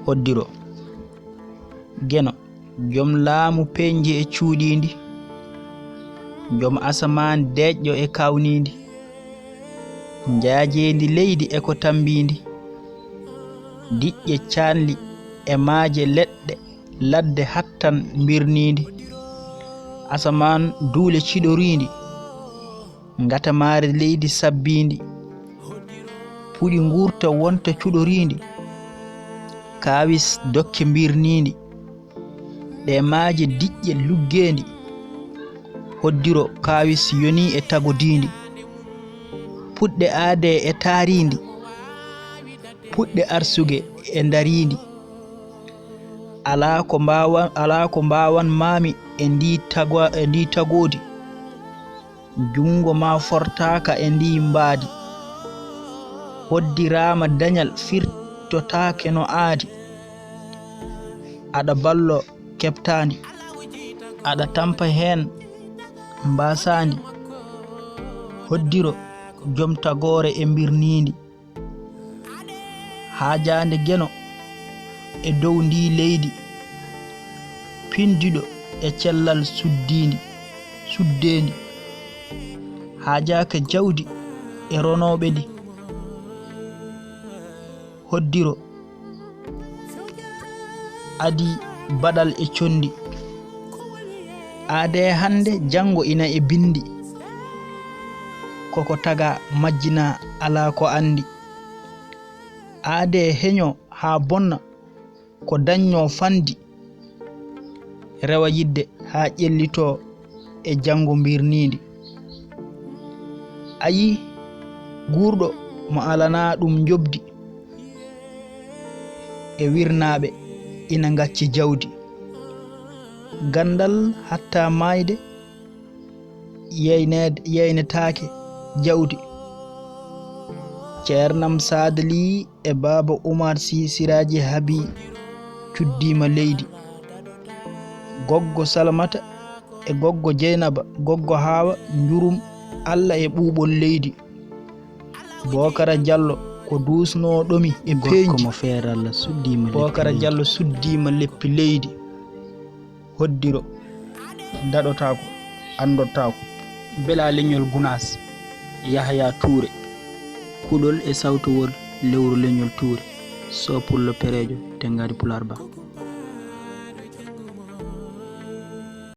hoddiro geno jom laamu penje e cuuɗindi jom asaman deƴƴo e kawnindi njaajendi leydi e ko tambindi diƴƴe canli e maaje leɗɗe ladde hattan mbirnindi asaman duule ciɗorindi ngatamaare leydi sabbindi puɗi ngurta wonta cuɗorindi kaawis dokke mbirnindi ɗe maaje diƴƴe luggendi hoddiro kaawis yoni e tagodindi puɗɗe aade e taarindi puɗɗe arsuge e darindi alaa ko mbawan maami e ndi tagodi jungo ma fortaka e ndi mbaadi hoddirama dañal firtotake no aadi aɗa ballo keɓtandi aɗa tampa hen mbasandi hoddiro jom tagore e mbirnindi haajande geno e dow ndi leydi pindiɗo e cellal suddendi haajaka jawdi e ronoɓe ndi hoddiro adi baɗal e condi aade hande jango ina e bindi koko taga majjina ala ko andi aade heño ha bonna ko dañño fandi rewa yidde ha ƴellito e jango mbirnindi ayi gurɗo mo alana ɗum jobdi e wirnaɓe ina gacci jawdi gandal hatta mayde yeynetake jawdi ceernam sadali e baba Umaar siraji habi cuddima leydi goggo Salamata e goggo Jeynaba goggo Hawa njurum Allah e ɓuuɓol leydi Bokara Diallo ko dusno ɗomi e peeji mo feeralla suddima Bokara Diallo suddima leppi leydi hoddiro daɗotako andotako bela leñol Gunas Yahya Toure kuɗol e sawtowol lewru leñol Toure sopullo perejo tengari Pulaar Ba